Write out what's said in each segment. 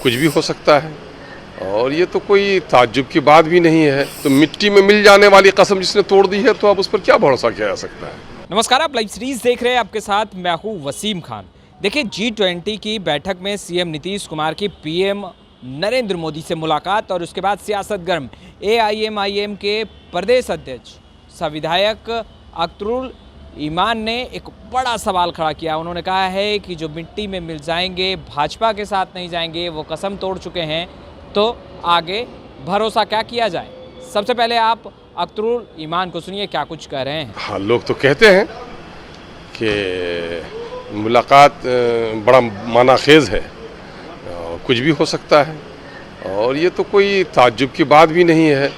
कुछ भी हो सकता है और ये तो कोई ताज्जुब की बात भी नहीं है। तो मिट्टी में मिल जाने वाली कसम जिसने तोड़ दी है, तो अब उस पर क्या भरोसा किया जा सकता है। नमस्कार, आप लाइव सीरीज देख रहे हैं। आपके साथ मैं हूं वसीम खान। देखिए, G20 की बैठक में सीएम नीतीश कुमार की पीएम नरेंद्र मोदी से मुलाकात और उसके बाद सियासत गर्म। AIMIM के प्रदेश अध्यक्ष विधायक अख्तरुल ईमान ने एक बड़ा सवाल खड़ा किया। उन्होंने कहा है कि जो मिट्टी में मिल जाएंगे, भाजपा के साथ नहीं जाएंगे, वो कसम तोड़ चुके हैं, तो आगे भरोसा क्या किया जाए। सबसे पहले आप अख्तरुल ईमान को सुनिए क्या कुछ कह रहे हैं। हाँ, लोग तो कहते हैं कि मुलाकात बड़ा मानाखेज है, कुछ भी हो सकता है और ये तो कोई ताज्जुब की बात भी नहीं है।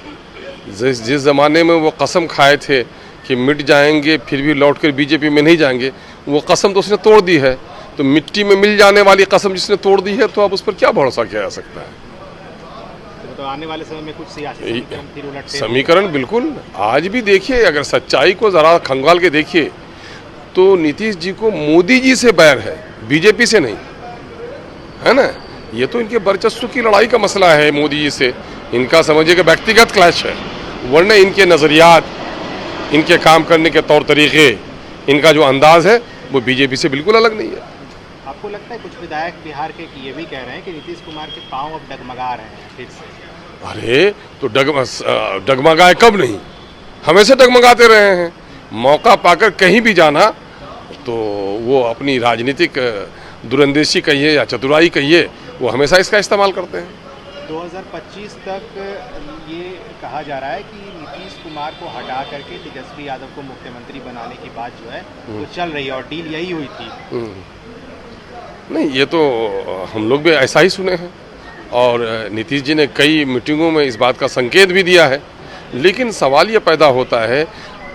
जिस ज़माने में वो कसम खाए थे कि मिट जाएंगे फिर भी लौटकर बीजेपी में नहीं जाएंगे, वो कसम तो उसने तोड़ दी है। तो मिट्टी में मिल जाने वाली कसम जिसने तोड़ दी है, तो अब उस पर क्या भरोसा किया जा सकता है। तो आने वाले समय में कुछ सियासी समीकरण बिल्कुल आज भी देखिए, अगर सच्चाई को ज़रा खंगाल के देखिए तो नीतीश जी को मोदी जी से बैर है, बीजेपी से नहीं, है ना। ये तो इनके वर्चस्व की लड़ाई का मसला है मोदी जी से। इनका समझिए कि व्यक्तिगत क्लैश है, वरना इनके नज़रियात, इनके काम करने के तौर तरीके, इनका जो अंदाज है वो बीजेपी से बिल्कुल अलग नहीं है। आपको लगता है कुछ विधायक बिहार के ये भी कह रहे हैं कि नीतीश कुमार के पांव अब डगमगा रहे हैं फिर से? अरे तो डगमगाए कब नहीं, हमेशा डगमगाते रहे हैं। मौका पाकर कहीं भी जाना तो वो अपनी राजनीतिक दूरंदेशी कहिए या चतुराई कहिए, वो हमेशा इसका इस्तेमाल करते हैं। 2025 तक ये कहा जा रहा है कि नीतीश कुमार को हटा करके तेजस्वी यादव को मुख्यमंत्री बनाने की बात जो है वो चल रही है और डील यही हुई थी। नहीं, ये तो हम लोग भी ऐसा ही सुने हैं और नीतीश जी ने कई मीटिंगों में इस बात का संकेत भी दिया है। लेकिन सवाल ये पैदा होता है,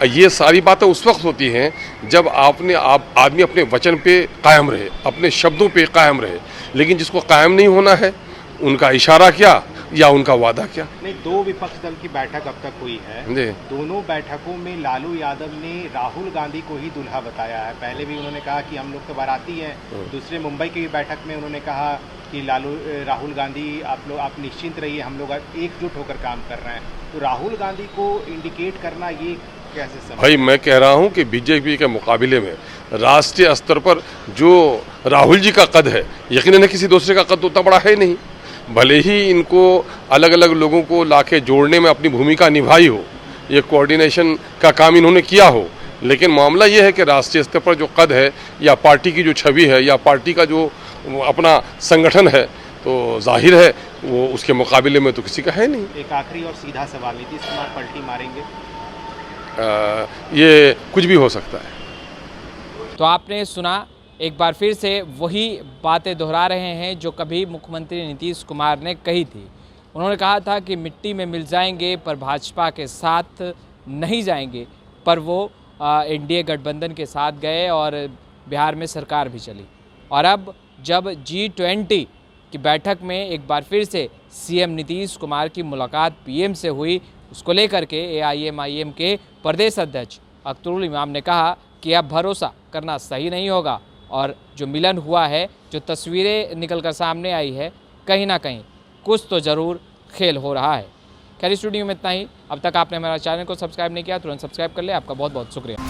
ये सारी बातें उस वक्त होती हैं जब आदमी अपने वचन पे कायम रहे, अपने शब्दों पे कायम रहे। लेकिन जिसको कायम नहीं होना है, उनका इशारा क्या या उनका वादा क्या। नहीं, दो विपक्ष दल की बैठक अब तक हुई है। दोनों बैठकों में लालू यादव ने राहुल गांधी को ही दुल्हा बताया है। पहले भी उन्होंने कहा कि हम लोग तो बाराती हैं। दूसरे मुंबई की बैठक में उन्होंने कहा कि राहुल गांधी आप निश्चिंत रहिए, हम लोग एकजुट होकर काम कर रहे हैं। तो राहुल गांधी को इंडिकेट करना ये कैसे समझ? भाई, मैं कह रहा हूँ कि बीजेपी के मुकाबले में राष्ट्रीय स्तर पर जो राहुल जी का कद है, यकीनन किसी दूसरे का कद उतना बड़ा है नहीं। भले ही इनको अलग अलग लोगों को लाके जोड़ने में अपनी भूमिका निभाई हो, ये कोऑर्डिनेशन का काम इन्होंने किया हो, लेकिन मामला ये है कि राष्ट्रीय स्तर पर जो कद है या पार्टी की जो छवि है या पार्टी का जो अपना संगठन है, तो जाहिर है वो उसके मुकाबले में तो किसी का है नहीं। एक आखिरी और सीधा सवाल, नीतीश कुमार पलटी मारेंगे? ये कुछ भी हो सकता है। तो आपने सुना, एक बार फिर से वही बातें दोहरा रहे हैं जो कभी मुख्यमंत्री नीतीश कुमार ने कही थी। उन्होंने कहा था कि मिट्टी में मिल जाएंगे पर भाजपा के साथ नहीं जाएंगे, पर वो एनडीए गठबंधन के साथ गए और बिहार में सरकार भी चली। और अब जब G20 की बैठक में एक बार फिर से सीएम नीतीश कुमार की मुलाकात पीएम से हुई, उसको लेकर के AIMIM के प्रदेश अध्यक्ष अख्तरुल ईमान ने कहा कि अब भरोसा करना सही नहीं होगा और जो मिलन हुआ है, जो तस्वीरें निकलकर सामने आई है, कहीं ना कहीं कुछ तो ज़रूर खेल हो रहा है। खैर, स्टूडियो में इतना ही। अब तक आपने हमारा चैनल को सब्सक्राइब नहीं किया, तुरंत सब्सक्राइब कर ले। आपका बहुत बहुत शुक्रिया।